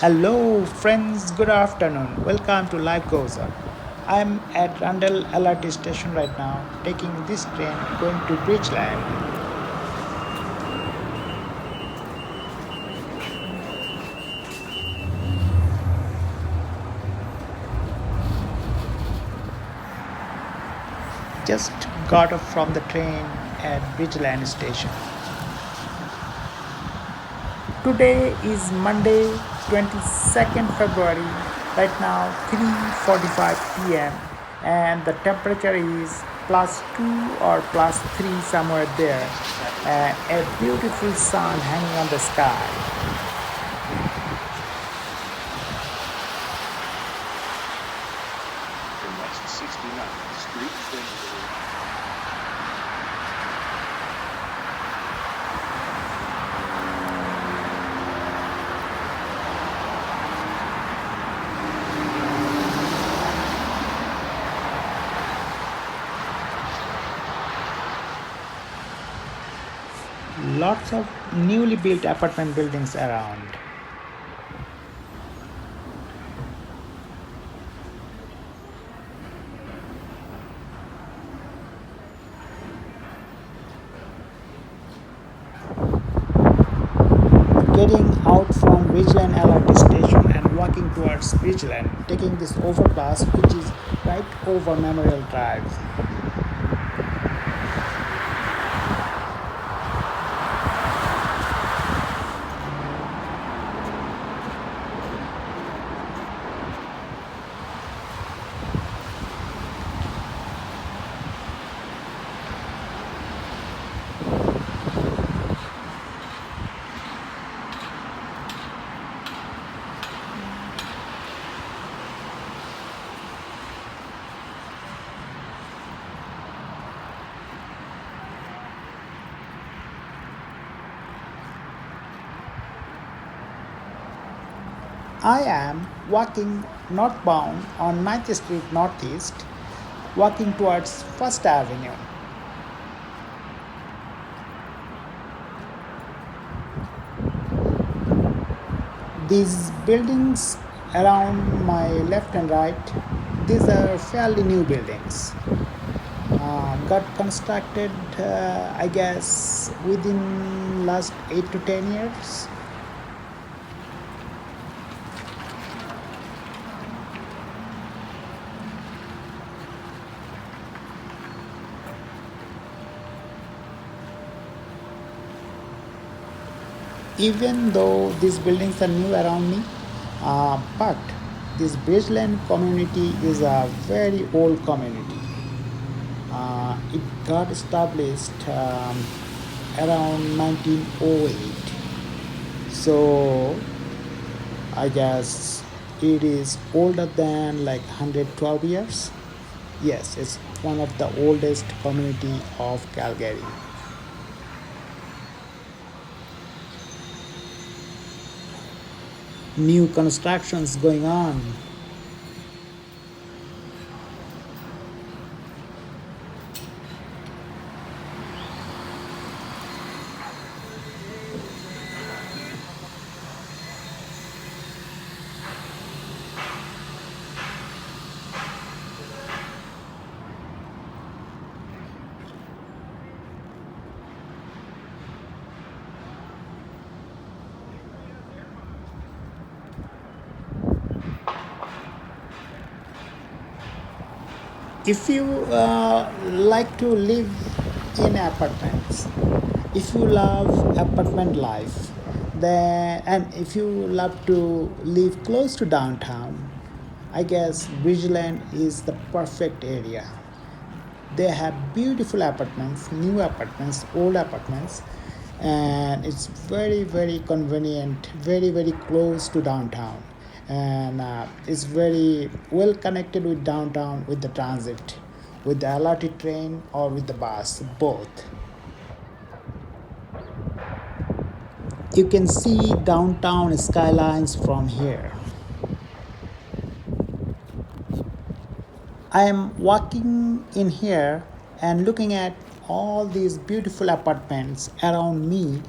Hello, friends. Good afternoon. Welcome to Life Goes On. I'm at Rundle LRT station right now, taking this train going to Bridgeland. Just got off from the train at Bridgeland station. Today is Monday, 22nd February. Right now, 3:45 p.m. and the temperature is +2 or +3 somewhere there. And a beautiful sun hanging on the sky. And that's 69th Street, Denver. Lots of newly built apartment buildings around. Getting out from Bridgeland LRT station and walking towards Bridgeland, taking this overpass which is right over Memorial Drive. I am walking northbound on 9th Street Northeast, walking towards First Avenue. These buildings around my left and right, these are fairly new buildings. Got constructed, I guess, within last 8 to 10 years. Even though these buildings are new around me, but this Bridgeland community is a very old community. It got established around 1908. So I guess it is older than like 112 years. Yes, it's one of the oldest community of Calgary. New constructions going on. If you like to live in apartments, if you love apartment life, then and if you love to live close to downtown, I guess Bridgeland is the perfect area. They have beautiful apartments, new apartments, old apartments, and it's very convenient, very close to downtown, and it's very well connected with downtown with the transit, with the LRT train or with the bus, both. You can see downtown skylines from here. I am walking in here and looking at all these beautiful apartments around me.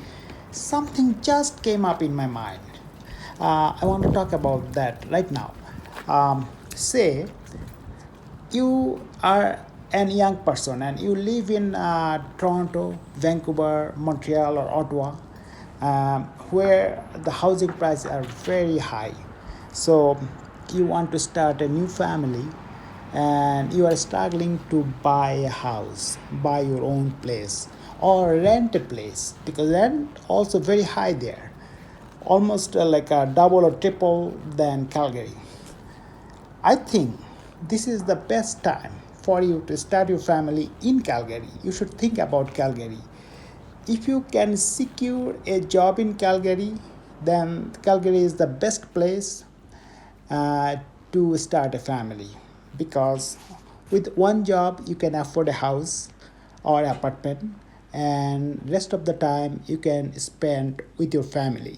Something just came up in my mind. I want to talk about that right now. Say you are an young person and you live in Toronto, Vancouver, Montreal, or Ottawa, where the housing prices are very high. So you want to start a new family and you are struggling to buy a house, buy your own place, or rent a place because rent also very high there, almost like a double or triple than Calgary. I think this is the best time for you to start your family in Calgary. You should think about Calgary. If you can secure a job in Calgary, then Calgary is the best place uh, to start a family because with one job you can afford a house or apartment and rest of the time you can spend with your family.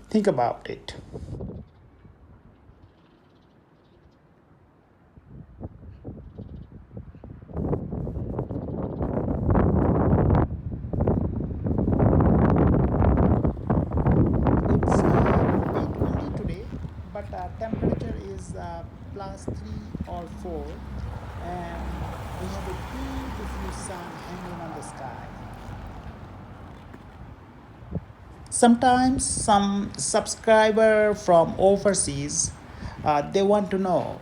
Think about it. It's bit windy today, but temperature is +3 or 4, and we have a beautiful sun hanging on the sky. Sometimes some subscriber from overseas, they want to know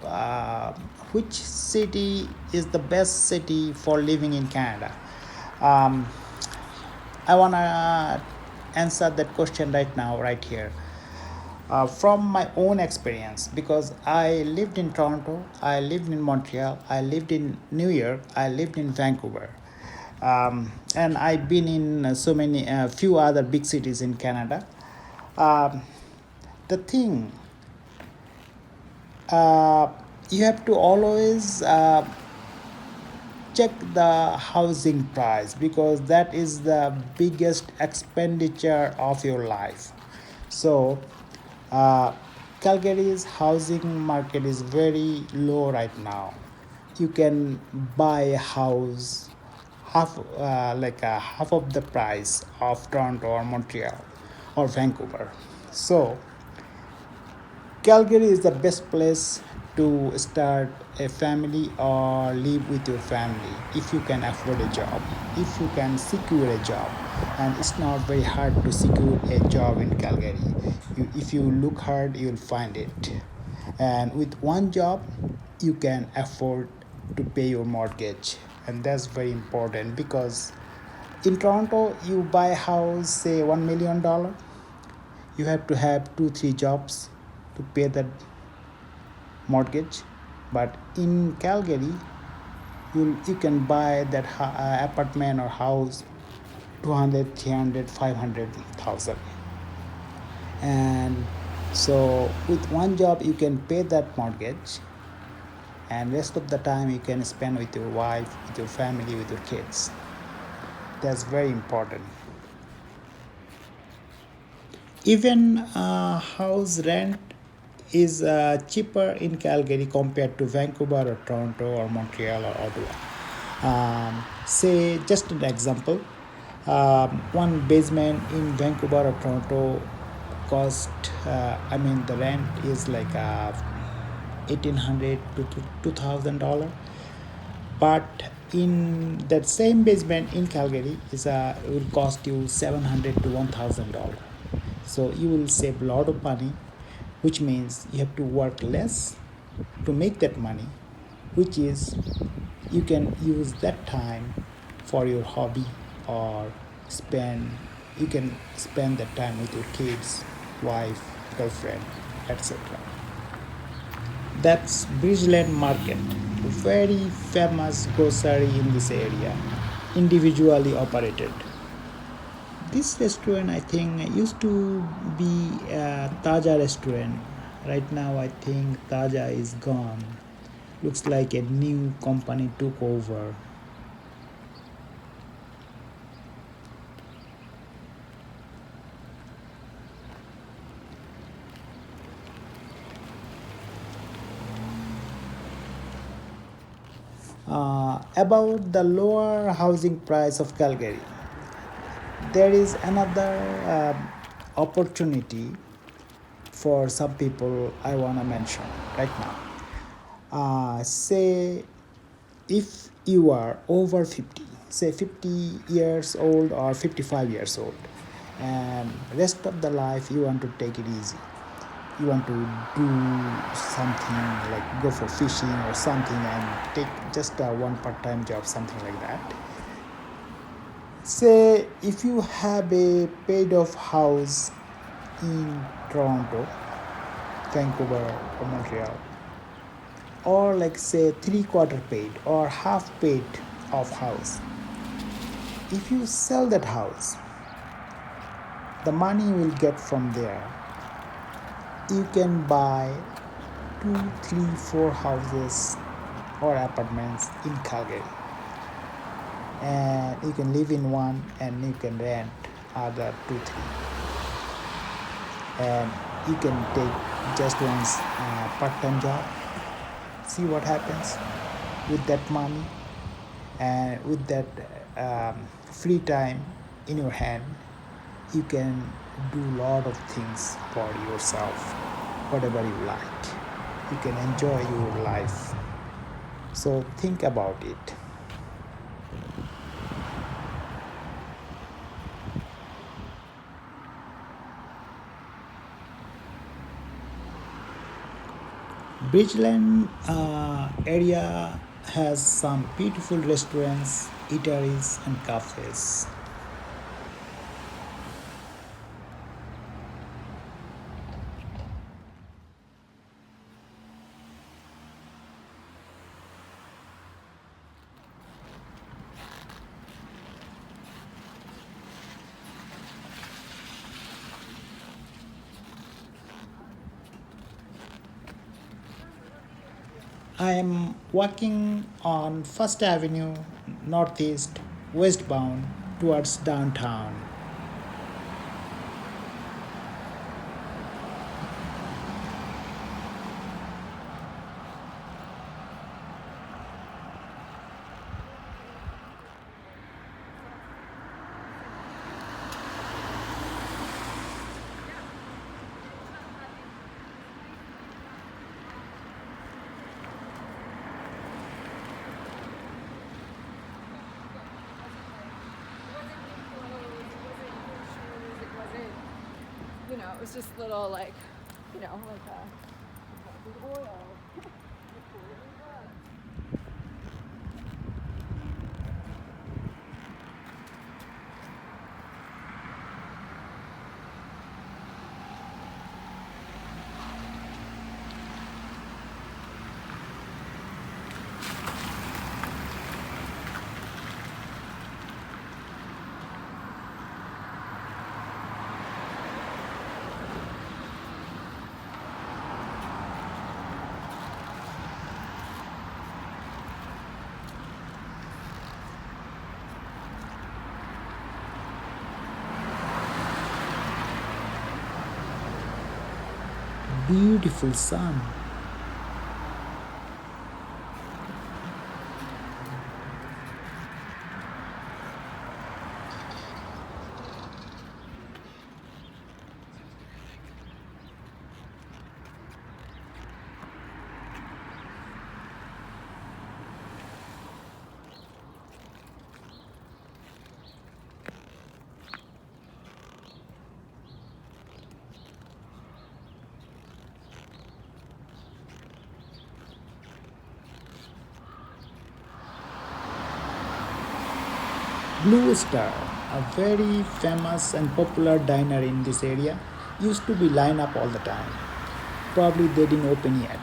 which city is the best city for living in Canada. Um, I want to answer that question right now, right here. From my own experience, because I lived in Toronto, I lived in Montreal, I lived in New York, I lived in Vancouver, and I've been in so many few other big cities in Canada. Um, the thing, uh, you have to always check the housing price because that is the biggest expenditure of your life. So uh, Calgary's housing market is very low right now. You can buy a house half of the price of Toronto or Montreal or Vancouver. So Calgary is the best place to start a family or live with your family if you can afford a job, if you can secure a job. And it's not very hard to secure a job in Calgary. If you look hard, you'll find it. And with one job, you can afford to pay your mortgage. And that's very important because in Toronto, you buy a house, say $1 million, you have to have 2 3 jobs to pay that mortgage. But in Calgary, you can buy that apartment or house 200, 300, 500,000. And so with one job you can pay that mortgage, and rest of the time you can spend with your wife, with your family, with your kids. That's very important. Even house rent is cheaper in Calgary compared to Vancouver or Toronto or Montreal or Ottawa. Say, just an example, one basement in Vancouver or Toronto cost, the rent is like 1,800 to $2,000, but in that same basement in Calgary is will cost you $700 to $1,000. So you will save a lot of money, which means you have to work less to make that money, which is you can use that time for your hobby or spend you can spend that time with your kids, wife, girlfriend, etc. That's Bridgeland Market, a very famous grocery in this area, individually operated. This restaurant, I think, used to be a Taja restaurant. Right now, I think Taja is gone. Looks like a new company took over. About the lower housing price of Calgary, there is another opportunity for some people I want to mention right now. Say if you are over 50, say 50 years old or 55 years old, and rest of the life you want to take it easy, you want to do something like go for fishing or something and take just a one part-time job, something like that. Say if you have a paid off house in Toronto, Vancouver, or Montreal, or like say three-quarter paid or half paid off house, if you sell that house, the money you will get from there, you can buy two, three, four houses or apartments in Calgary, and you can live in one and you can rent other two, three, and you can take just one part-time job, see what happens with that money, and with that free time in your hand, you can do a lot of things for yourself, whatever you like. You can enjoy your life. So think about it. Bridgeland area has some beautiful restaurants, eateries, and cafes. I am walking on First Avenue Northeast, westbound towards downtown. It was just little like, like oil. Beautiful sun. Blue Star, a very famous and popular diner in this area, used to be lined up all the time. Probably they didn't open yet.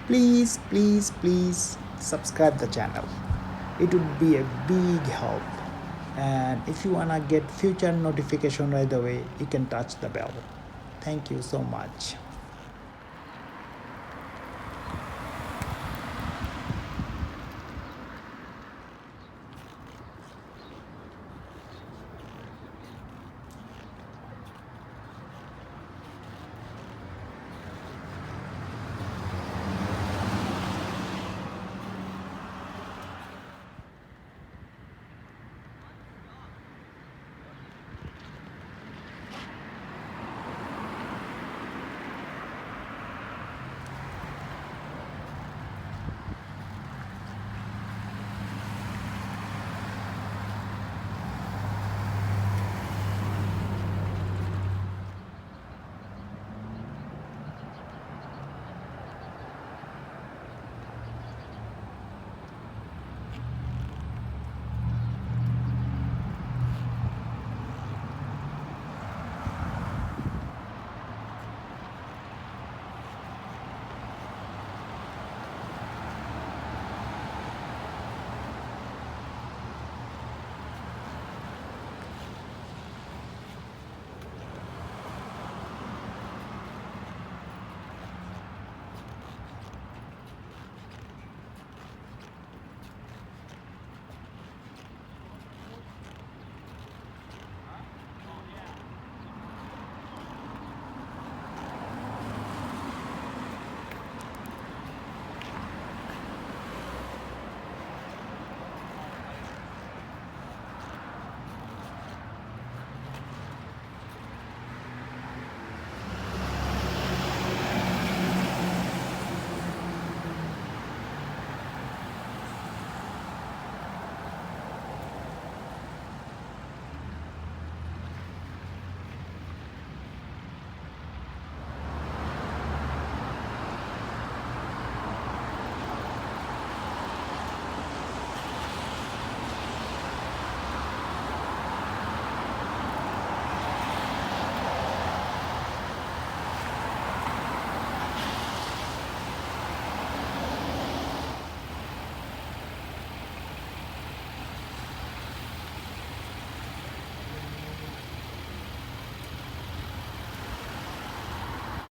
Please subscribe the channel. It would be a big help. And if you wanna get future notification right away, you can touch the bell. Thank you so much.